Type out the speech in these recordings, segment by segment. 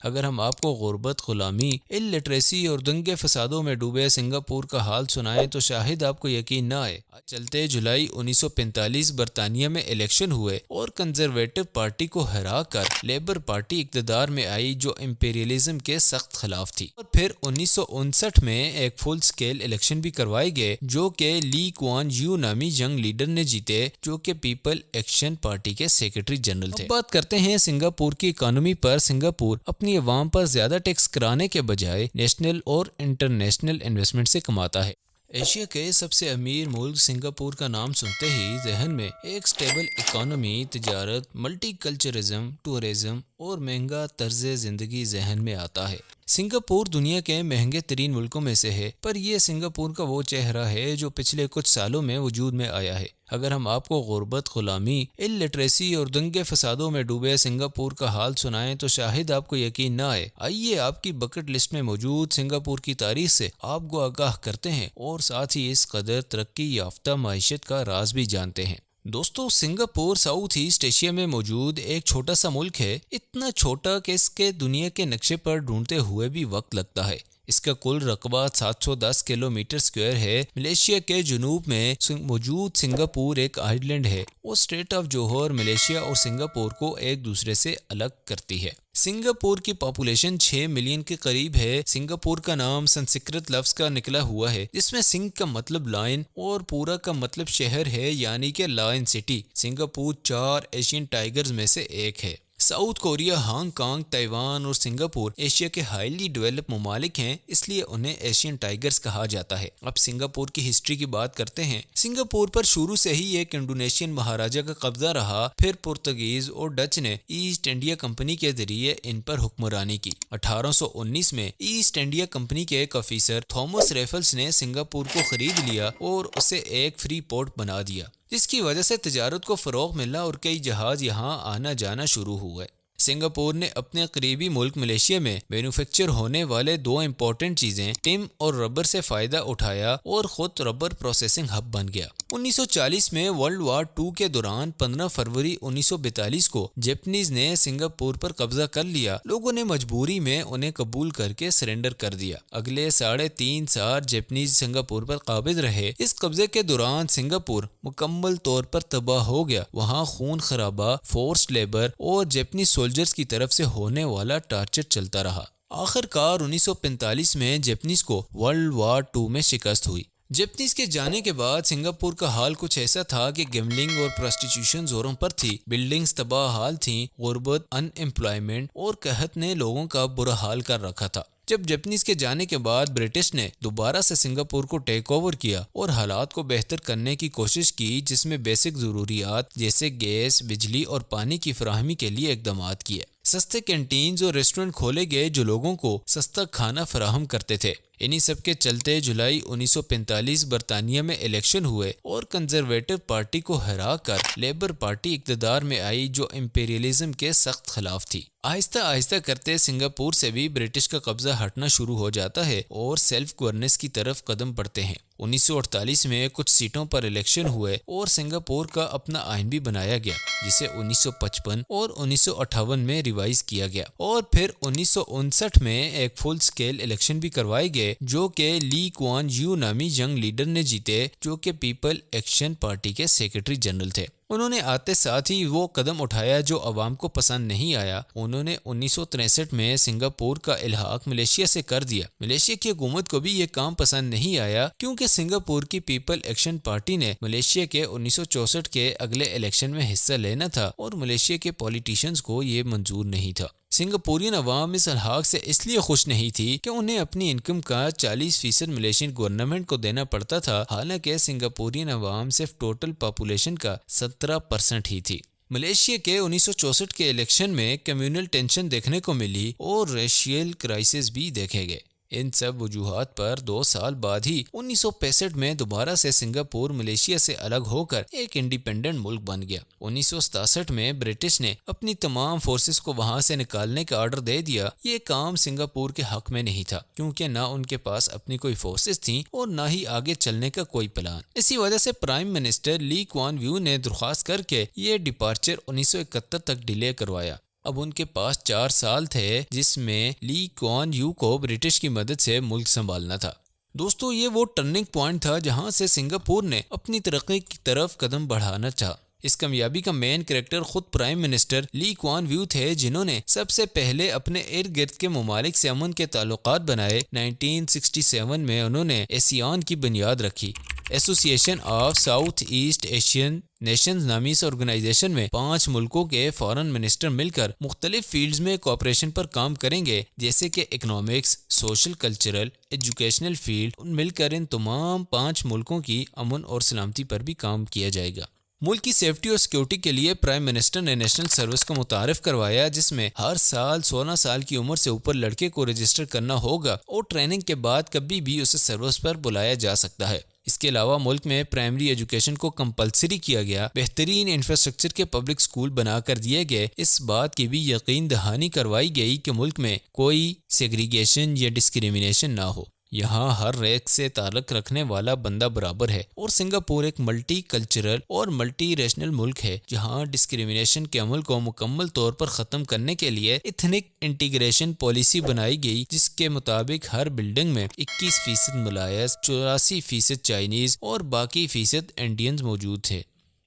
اگر ہم آپ کو غربت، غلامی، الٹریسی اور دنگے فسادوں میں ڈوبے سنگاپور کا حال سنائیں تو شاید آپ کو یقین نہ آئے۔ چلتے جولائی 1945 برطانیہ میں الیکشن ہوئے اور کنزرویٹو پارٹی کو ہرا کر لیبر پارٹی اقتدار میں آئی جو امپیریلزم کے سخت خلاف تھی، اور پھر 1959 میں ایک فل سکیل الیکشن بھی کروائے گئے جو کہ لی کوان یو نامی ینگ لیڈر نے جیتے، جو کہ پیپل ایکشن پارٹی کے سیکرٹری جنرل تھے۔ اب بات کرتے ہیں سنگاپور کی اکانومی پر۔ سنگاپور اپنی عوام پر زیادہ ٹیکس کرانے کے بجائے نیشنل اور انٹرنیشنل انویسٹمنٹ سے کماتا ہے۔ ایشیا کے سب سے امیر ملک سنگاپور کا نام سنتے ہی ذہن میں ایک سٹیبل اکانومی، تجارت، ملٹی کلچرزم، ٹورزم اور مہنگا طرز زندگی ذہن میں آتا ہے۔ سنگاپور دنیا کے مہنگے ترین ملکوں میں سے ہے، پر یہ سنگاپور کا وہ چہرہ ہے جو پچھلے کچھ سالوں میں وجود میں آیا ہے۔ اگر ہم آپ کو غربت، غلامی، الٹریسی اور دنگے فسادوں میں ڈوبے سنگاپور کا حال سنائیں تو شاید آپ کو یقین نہ آئے۔ آئیے آپ کی بکٹ لسٹ میں موجود سنگاپور کی تاریخ سے آپ کو آگاہ کرتے ہیں اور ساتھ ہی اس قدر ترقی یافتہ معیشت کا راز بھی جانتے ہیں۔ دوستو، سنگاپور ساؤتھ ایسٹ ایشیا میں موجود ایک چھوٹا سا ملک ہے، اتنا چھوٹا کہ اس کے دنیا کے نقشے پر ڈھونڈتے ہوئے بھی وقت لگتا ہے۔ اس کا کل رقبہ 710 کلومیٹر اسکوائر ہے۔ ملیشیا کے جنوب میں موجود سنگاپور ایک آئی لینڈ ہے اور اسٹریٹ آف جوہر ملیشیا اور سنگاپور کو ایک دوسرے سے الگ کرتی ہے۔ سنگاپور کی پاپولیشن 6 ملین کے قریب ہے۔ سنگاپور کا نام سنسکرت لفظ کا نکلا ہوا ہے جس میں سنگ کا مطلب لائن اور پورا کا مطلب شہر ہے، یعنی کہ line city. Singapore 4 Asian tigers میں سے ایک ہے۔ South Korea, Hong Kong, Taiwan اور سنگاپور ایشیا کے ہائیلی ڈیولپ ممالک ہیں، اس لیے انہیں ایشین ٹائیگرز کہا جاتا ہے۔ اب سنگاپور کی ہسٹری کی بات کرتے ہیں۔ سنگاپور پر شروع سے ہی ایک انڈونیشین مہاراجا کا قبضہ رہا، پھر پرتگیز اور ڈچ نے ایسٹ انڈیا کمپنی کے ذریعے ان پر حکمرانی کی۔ 1819 میں ایسٹ انڈیا کمپنی کے ایک آفیسر تھامس ریفلز نے سنگاپور کو خرید لیا اور اسے ایک فری پورٹ بنا دیا، جس کی وجہ سے تجارت کو فروغ ملا اور کئی جہاز یہاں آنا جانا شروع ہوئے۔ سنگاپور نے اپنے قریبی ملک ملیشیا میں مینوفیکچر ہونے والے 2 امپورٹنٹ چیزیں ٹم اور ربر سے فائدہ اٹھایا اور خود ربر پروسیسنگ ہب بن گیا۔ 1940 میں ورلڈ وار 2 کے دوران 15 فروری 1942 کو جیپنیز نے سنگاپور پر قبضہ کر لیا۔ لوگوں نے مجبوری میں انہیں قبول کر کے سرنڈر کر دیا۔ اگلے 3.5 سال جیپنیز سنگاپور پر قابض رہے۔ اس قبضے کے دوران سنگاپور مکمل طور پر تباہ ہو گیا۔ وہاں خون خرابہ، فورسڈ لیبر اور جیپنیز سولجرز کی طرف سے ہونے والا ٹارچر چلتا رہا۔ آخر کار 1945 میں جیپنیز کو ورلڈ وار 2 میں شکست ہوئی۔ جیپنیز کے جانے کے بعد سنگاپور کا حال کچھ ایسا تھا کہ گیملنگ اور پراسٹیٹیوشن زوروں پر تھی، بلڈنگز تباہ حال تھیں، غربت، ان امپلائمنٹ اور قحط نے لوگوں کا برا حال کر رکھا تھا۔ جب جیپنیز کے جانے کے بعد برٹش نے دوبارہ سے سنگاپور کو ٹیک اوور کیا اور حالات کو بہتر کرنے کی کوشش کی، جس میں بیسک ضروریات جیسے گیس، بجلی اور پانی کی فراہمی کے لیے اقدامات کیے۔ سستے کینٹینز اور ریسٹورنٹ کھولے گئے جو لوگوں کو سستا کھانا فراہم کرتے تھے۔ انہی سب کے چلتے جولائی 1945 برطانیہ میں الیکشن ہوئے اور کنزرویٹو پارٹی کو ہرا کر لیبر پارٹی اقتدار میں آئی جو امپیریلزم کے سخت خلاف تھی۔ آہستہ آہستہ کرتے سنگاپور سے بھی برٹش کا قبضہ ہٹنا شروع ہو جاتا ہے اور سیلف گورننس کی طرف قدم بڑھتے ہیں۔ 1948 میں کچھ سیٹوں پر الیکشن ہوئے اور سنگاپور کا اپنا آئین بھی بنایا گیا، جسے 1955 اور 1958 میں ریوائز کیا گیا، اور پھر 1959 میں ایک فل سکیل الیکشن بھی کروائے گئے جو کہ لی کوان یو نامی ینگ لیڈر نے جیتے، جو کہ پیپل ایکشن پارٹی کے سیکرٹری جنرل تھے۔ انہوں نے آتے ساتھ ہی وہ قدم اٹھایا جو عوام کو پسند نہیں آیا۔ انہوں نے 1963 میں سنگاپور کا الحاق ملیشیا سے کر دیا۔ ملیشیا کی حکومت کو بھی یہ کام پسند نہیں آیا کیونکہ سنگاپور کی پیپل ایکشن پارٹی نے ملیشیا کے 1964 کے اگلے الیکشن میں حصہ لینا تھا اور ملیشیا کے پولیٹیشنز کو یہ منظور نہیں تھا۔ سنگاپورین عوام اس الحاق سے اس لیے خوش نہیں تھی کہ انہیں اپنی انکم کا 40% ملیشین گورنمنٹ کو دینا پڑتا تھا، حالانکہ سنگاپورین عوام صرف ٹوٹل پاپولیشن کا 17% ہی تھی۔ ملیشیا کے 1964 کے الیکشن میں کمیونل ٹینشن دیکھنے کو ملی اور ریشیل کرائسس بھی دیکھے گئے۔ ان سب وجوہات پر 2 سال بعد ہی 1965 میں دوبارہ سے سنگاپور ملیشیا سے الگ ہو کر ایک انڈیپینڈنٹ ملک بن گیا۔ 1967 میں برٹش نے اپنی تمام فورسز کو وہاں سے نکالنے کا آرڈر دے دیا۔ یہ کام سنگاپور کے حق میں نہیں تھا کیونکہ نہ ان کے پاس اپنی کوئی فورسز تھیں اور نہ ہی آگے چلنے کا کوئی پلان۔ اسی وجہ سے پرائم منسٹر لی کوان یو نے درخواست کر کے یہ ڈپارچر 1971 تک ڈیلے کروایا۔ اب ان کے پاس 4 سال تھے جس میں لی کوان یو کو برٹش کی مدد سے ملک سنبھالنا تھا۔ دوستو یہ وہ ٹرننگ پوائنٹ تھا جہاں سے سنگاپور نے اپنی ترقی کی طرف قدم بڑھانا چاہا۔ اس کامیابی کا مین کریکٹر خود پرائم منسٹر لی کوان ویو تھے، جنہوں نے سب سے پہلے اپنے ارد گرد کے ممالک سے امن کے تعلقات بنائے۔ 1967 میں انہوں نے ایسیان کی بنیاد رکھی۔ ایسوسی ایشن of south East Asian nations نامی اس آرگنائزیشن میں 5 ملکوں کے فارن منسٹر مل کر مختلف فیلڈز میں کوآپریشن پر کام کریں گے، جیسے کہ economics, social, cultural, educational field. مل کر ان تمام 5 ملکوں کی امن اور سلامتی پر بھی کام کیا جائے گا۔ ملک کی سیفٹی اور سیکیورٹی کے لیے پرائم منسٹر نے نیشنل سروس کو متعارف کروایا، جس میں ہر سال 16 سال کی عمر سے اوپر لڑکے کو رجسٹر کرنا ہوگا اور ٹریننگ کے بعد کبھی بھی اسے سروس پر بلایا جا سکتا ہے۔ اس کے علاوہ ملک میں پرائمری ایجوکیشن کو کمپلسری کیا گیا، بہترین انفراسٹرکچر کے پبلک سکول بنا کر دیے گئے۔ اس بات کی بھی یقین دہانی کروائی گئی کہ ملک میں کوئی سیگریگیشن یا ڈسکریمنیشن نہ ہو، یہاں ہر ریک سے تعلق رکھنے والا بندہ برابر ہے۔ اور سنگاپور ایک ملٹی کلچرل اور ملٹی ریشنل ملک ہے، جہاں ڈسکریمنیشن کے عمل کو مکمل طور پر ختم کرنے کے لیے ایتھنک انٹیگریشن پالیسی بنائی گئی، جس کے مطابق ہر بلڈنگ میں 21% ملائز، 84% چائنیز اور باقی فیصد انڈینز موجود تھے۔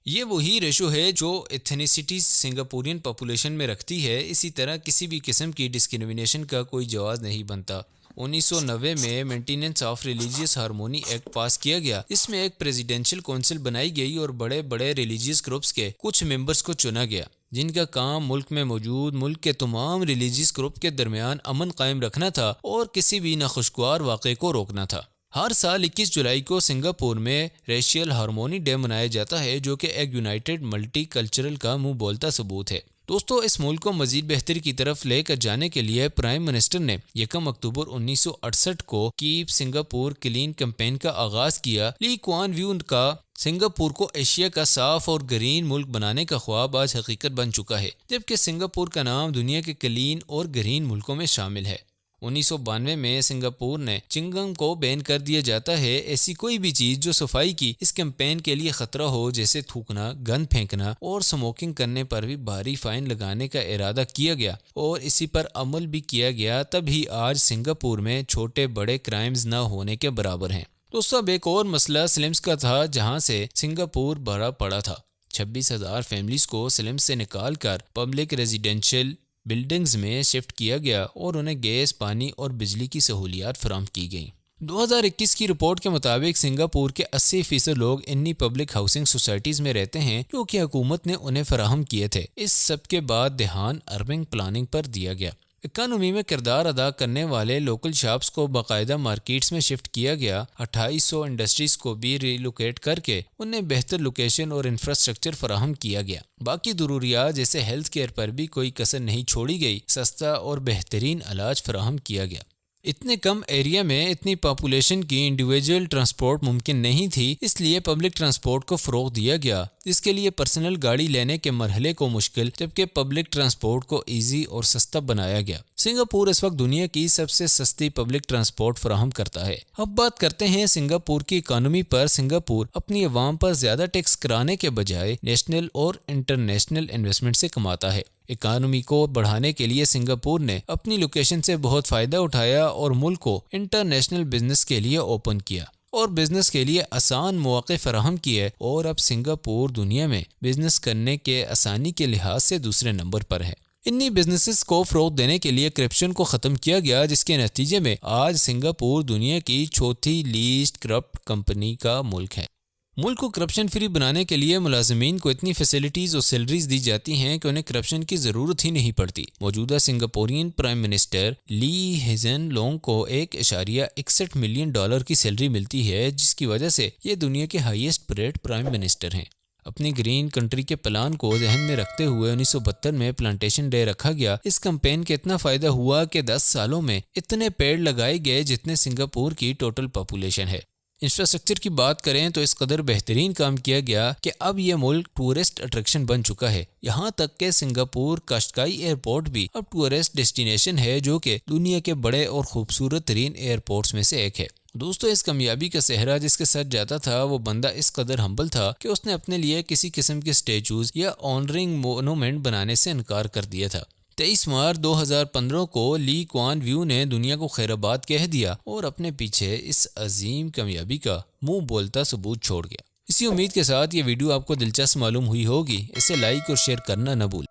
یہ وہی ریشو ہے جو ایتھنیسٹی سنگاپورین پاپولیشن میں رکھتی ہے۔ اسی طرح کسی بھی قسم کی ڈسکریمنیشن کا کوئی جواز نہیں بنتا۔ 1990 میں maintenance of religious harmony act pass کیا گیا، اس میں ایک پریزیڈنشل کونسل بنائی گئی اور بڑے بڑے ریلیجیس گروپس کے کچھ ممبرز کو چنا گیا، جن کا کام ملک میں موجود ملک کے تمام ریلیجیس گروپ کے درمیان امن قائم رکھنا تھا اور کسی بھی ناخوشگوار واقعے کو روکنا تھا۔ ہر سال 21 جولائی کو سنگاپور میں ریشیل ہارمونی ڈے منایا جاتا ہے، جو کہ ایک یونائٹڈ ملٹی کلچرل کا منہ بولتا ثبوت ہے۔ دوستو اس ملک کو مزید بہتری کی طرف لے کر جانے کے لیے پرائم منسٹر نے 1 اکتوبر 1968 کو کیپ سنگاپور کلین کیمپین کا آغاز کیا۔ لی کوان ویو کا سنگاپور کو ایشیا کا صاف اور گرین ملک بنانے کا خواب آج حقیقت بن چکا ہے، جبکہ سنگاپور کا نام دنیا کے کلین اور گرین ملکوں میں شامل ہے۔ 1992 میں سنگاپور نے چنگم کو بین کر دیا جاتا ہے۔ ایسی کوئی بھی چیز جو صفائی کی اس کیمپین کے لیے خطرہ ہو، جیسے تھوکنا، گند پھینکنا اور سموکنگ کرنے پر بھی بھاری فائن لگانے کا ارادہ کیا گیا اور اسی پر عمل بھی کیا گیا، تب ہی آج سنگاپور میں چھوٹے بڑے کرائمز نہ ہونے کے برابر ہیں۔ دوستو اب ایک اور مسئلہ سلمز کا تھا، جہاں سے سنگاپور بھرا پڑا تھا۔ 26,000 فیملیز کو سلمز سے نکال کر پبلک ریزیڈینشل بلڈنگز میں شفٹ کیا گیا اور انہیں گیس، پانی اور بجلی کی سہولیات فراہم کی گئیں۔ 2021 کی رپورٹ کے مطابق سنگاپور کے 80% لوگ انہی پبلک ہاؤسنگ سوسائٹیز میں رہتے ہیں جو کہ حکومت نے انہیں فراہم کیے تھے۔ اس سب کے بعد دھیان اربن پلاننگ پر دیا گیا۔ اکانومی میں کردار ادا کرنے والے لوکل شاپس کو باقاعدہ مارکیٹس میں شفٹ کیا گیا۔ 2800 انڈسٹریز کو بھی ری لوکیٹ کر کے انہیں بہتر لوکیشن اور انفراسٹرکچر فراہم کیا گیا۔ باقی ضروریات جیسے ہیلتھ کیئر پر بھی کوئی کسر نہیں چھوڑی گئی۔ سستا اور بہترین علاج فراہم کیا گیا۔ اتنے کم ایریا میں اتنی پاپولیشن کی انڈیویجول ٹرانسپورٹ ممکن نہیں تھی، اس لیے پبلک ٹرانسپورٹ کو فروغ دیا گیا، جس کے لیے پرسنل گاڑی لینے کے مرحلے کو مشکل جبکہ پبلک ٹرانسپورٹ کو ایزی اور سستا بنایا گیا۔ سنگاپور اس وقت دنیا کی سب سے سستی پبلک ٹرانسپورٹ فراہم کرتا ہے۔ اب بات کرتے ہیں سنگاپور کی اکانومی پر۔ سنگاپور اپنی عوام پر زیادہ ٹیکس کرانے کے بجائے نیشنل اور انٹرنیشنل انویسٹمنٹ سے کماتا ہے۔ اکانومی کو بڑھانے کے لیے سنگاپور نے اپنی لوکیشن سے بہت فائدہ اٹھایا اور ملک کو انٹرنیشنل بزنس کے لیے اوپن کیا اور بزنس کے لیے آسان مواقع فراہم کیے، اور اب سنگاپور دنیا میں بزنس کرنے کے آسانی کے لحاظ سے دوسرے نمبر پر ہے۔ انہی بزنسز کو فروغ دینے کے لیے کرپشن کو ختم کیا گیا، جس کے نتیجے میں آج سنگاپور دنیا کی چوتھی لیسٹ کرپٹ کمپنی کا ملک ہے۔ ملک کو کرپشن فری بنانے کے لیے ملازمین کو اتنی فیسلٹیز اور سیلریز دی جاتی ہیں کہ انہیں کرپشن کی ضرورت ہی نہیں پڑتی۔ موجودہ سنگاپورین پرائم منسٹر لی ہیزن لونگ کو $1.61 ملین کی سیلری ملتی ہے، جس کی وجہ سے یہ دنیا کے ہائیسٹ پیڈ پرائم منسٹر ہیں۔ اپنی گرین کنٹری کے پلان کو ذہن میں رکھتے ہوئے 1972 میں پلانٹیشن ڈے رکھا گیا۔ اس کمپین کے اتنا فائدہ ہوا کہ 10 سالوں میں اتنے پیڑ لگائے گئے جتنے سنگاپور کی ٹوٹل پاپولیشن ہے۔ انفراسٹرکچر کی بات کریں تو اس قدر بہترین کام کیا گیا کہ اب یہ ملک ٹورسٹ اٹریکشن بن چکا ہے، یہاں تک کہ سنگاپور کاشتکائی ایئرپورٹ بھی اب ٹورسٹ ڈیسٹینیشن ہے، جو کہ دنیا کے بڑے اور خوبصورت ترین ایئرپورٹس میں سے ایک ہے۔ دوستو اس کامیابی کا صحرا جس کے ساتھ جاتا تھا، وہ بندہ اس قدر ہمبل تھا کہ اس نے اپنے لیے کسی قسم کے سٹیچوز یا آنرنگ مونومنٹ بنانے سے انکار کر دیا تھا۔ 23 مارچ 2015 کو لی کوان ویو نے دنیا کو خیر آباد کہہ دیا اور اپنے پیچھے اس عظیم کامیابی کا منہ بولتا ثبوت چھوڑ گیا۔ اسی امید کے ساتھ یہ ویڈیو آپ کو دلچسپ معلوم ہوئی ہوگی، اسے لائک اور شیئر کرنا نہ بھولیں۔